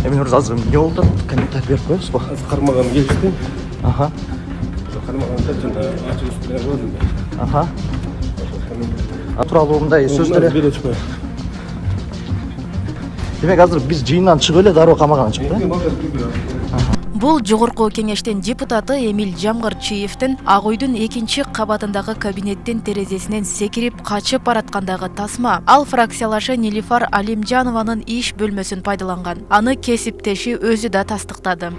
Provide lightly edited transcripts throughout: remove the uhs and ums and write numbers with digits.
Emir azır ne oldu? Kommentar berip koyuyoruz bu. Karmağım geçti. Aha. Karmağım da açı üstüne koydum. Aha. Aturalığımda sözleri. Demek hazır biz жыйындан чыгып эле дароо камагандан чыкты. Бул жогорку кеңештин депутаты Эмиль Жамгырчиевдин Ак үйдүн 2-кабатындагы кабинеттин терезесинен секирип качып бараткандагы тасма. Ал фракциялашы Нилифар Алимжанованын иш бөлмөсүн пайдаланган. Аны кесиптеши өзү да тастыктады.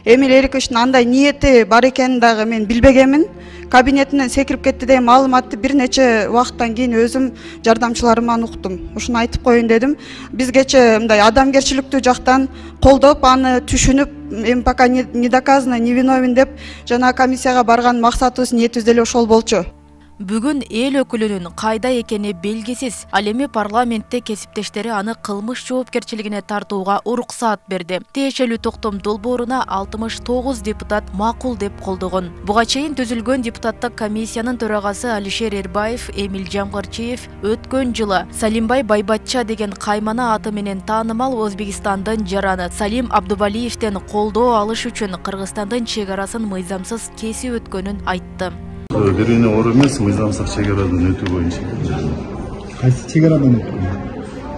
Эмиль Эриковичтин андай ниети бар экенин дагы мен билбегенмин. Кабинетинен секирип кетти деген маалыматты бир нече убакыттан кийин өзүм жардамчыларымдан уктум. Ушуну айтып коеюн дедим. Биз кече мындай адамгерчиликтүү жактан колдоп, аны түшүнүп, эми пока не доказано, не виновен деп жана комиссияга барган максатыбыз, ниетибиз деле ошол болчу. Бүгүн эл өкүлүнүн кайда экени белгисиз. Ал эми парламентте кесиптештери аны кылмыш жоопкерчилигине тартууга уруксаат берди. Тиешелүү токтом долбооруна 69 депутат макул деп колдогон. Буга чейин түзүлгөн депутаттык комиссиянын төрагасы Алишер Эрбаев Эмиль Жамгырчиев өткөн жылы Салимбай Байбатча деген каймана аты менен таанымал Өзбекстандын жараны Салим Абдувалиевден колдоо алыш үчүн Кыргызстандын чек арасын мыйзамсыз кесип өткөнүн айтты. Берүүнү оор эмес, мыйзамсыз чек арадан өтүү боюнча. Кайсы чек арадан өткөн?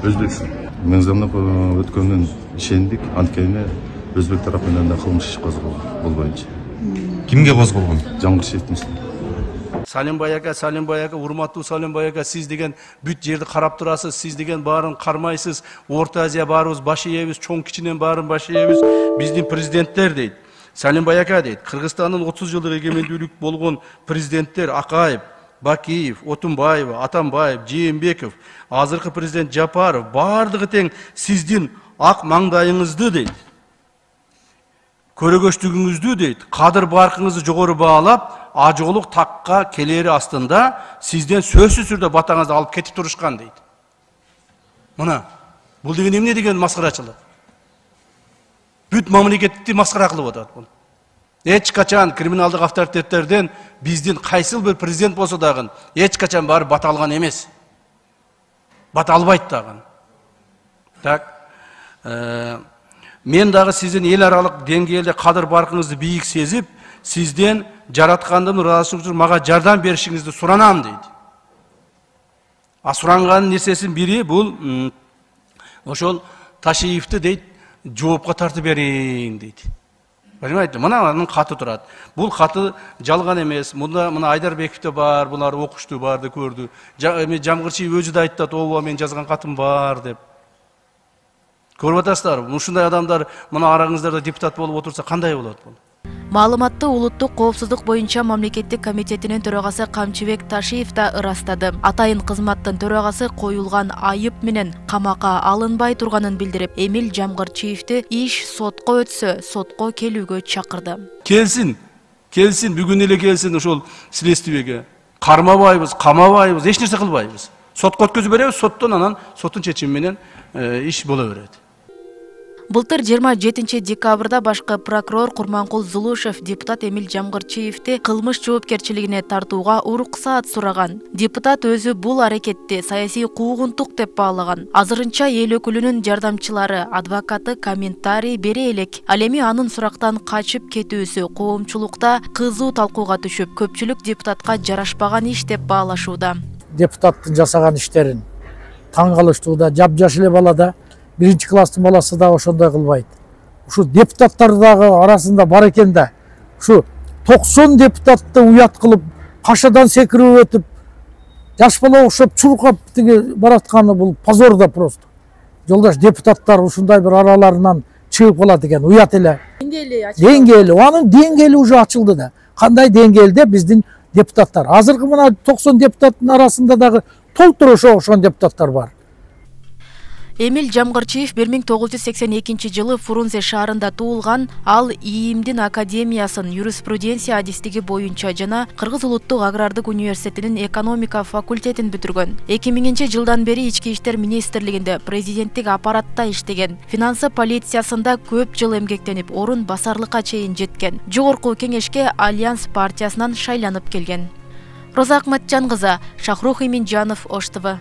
Өзбекстан. Мыйзамдап өткөнүн ишендик, анткени Өзбек тарапынан да кылмыш иш козголгон бул боюнча. Кимге козголгон? Жамгырчиевдин. Салимбай ака, урматтуу Салимбай ака, сиз деген бүт жерди карап турасыз, сиз деген баарын кармайсыз. Орто Азия баарыбыз баш ийебиз, чоң кичинен баарын баш ийебиз. Биздин президенттер дейт. Салимбай ака дейт, Кыргызстандын 30 жылдык эгемендүүлүк болгон президенттер Акаев, Бакиев, Отунбаев, Атамбаев, Жээнбеков, азыркы президент Жапаров баардыгы тең сиздин ак маңдайыңызды дейт. Көрөгөчтүгүңүздү дейт, кадыр баркыңызды жогору баалап, ажоолук такка келери астында сизден сөзсүз түрдө батаңызды алып кетип турушкан дейт. Мына, бул деген эмне деген маскарачылык? Бүт мамлекетти маскара кылып атат бул. Эч качан криминалдык авторитеттерден биздин кайсыл бир президент болсо дагы эч качан барып бата алган эмес. Бата албайт дагы. Так. Мен дагы сиздин эл аралык деңгээлде кадыр баркыңызды бийик сезип, сизден жараткандын ыраазычылык үчүн мага жардам беришиңизди суранам дейт. А суранган нерсесин бири бул ошол Ташиевди дейт, жоопко тартып берейин дейт. Понимаете? Мына анын каты турат. Бул каты жалган эмес. Мына Айдарбековде бар, булар окушту, барды көрдү. Жамгырчиев өзү да айтты, ооба мен жазган катым бар деп. Көрүп атасыздар, ушундай адамдар мына араңыздарда депутат болуп отурса кандай болот бул? Маалыматты улуттук коопсуздук боюнча мамлекеттик комитетинин төрагасы Камчыбек Ташиев да ырастады. Атайын кызматтын төрагасы коюлган айып менен камакка алынбай турганын билдирип, Эмиль Жамгырчиевди иш сотко өтсө, сотко келүүгө чакырды. Келсин, бүгүн эле келсин ошол следствиеге. Кармабайбыз, камабайбыз, эч нерсе кылбайбыз. Сотко өткөзүп беребиз, соттон анан соттун чечими менен иш боло берет. Былтыр 27 декабрда башкы прокурор Курманкул Зулушев депутат Эмиль Жамгырчиевди кылмыш жоопкерчилигине тартууга уруксаат сураган. Депутат өзү бул аракетти саясий куугунтук деп баалаган. Азырынча эл өкүлүнүн жардамчылары, адвокаты комментарий бере элек. Ал эми анын сурактан качып кетүүсү коомчулукта кызуу талкууга түшүп, көпчүлүк депутатка жарашпаган иш деп баалашууда. Депутаттын жасаган иштерин таң калыштууда, жапжаш эле балада биринчи класстын баласы да ошондой кылбайт. Ушу депутаттар дагы арасында бар экен да. Ушу 90 депутатты уят кылып, кашадан секирип өтүп, жаш бала окшоп чуркап баратканы бул позор да просто. Жолдаш депутаттар ушундай бир араларынан чыгып калат экен, уят эле. Деңгээли, анын деңгээли уже ачылды да. Кандай деңгээлде биздин депутаттар? Азыркы мына 90 депутаттын арасында дагы толтура окшогон депутаттар бар. Эмил Жамгырчиев 1982 жылы Фрунзе шаарында туулган. Ал ИИМдин академиясын юриспруденция адистиги боюнча жана Кыргыз улуттук агрардык университетинин экономика факультетин бүтүргөн. 2000 жылдан бери ички иштер министрлигинде президенттик аппаратта иштеген. Финансы полициясында көп жыл эмгектенип, орун басарлыкка чейин жеткен. Жогорку кеңешке Альянс партиясынан шайланып келген. Роза Акматжан кызы, Шахрух Иминжанов, Ош ТВ.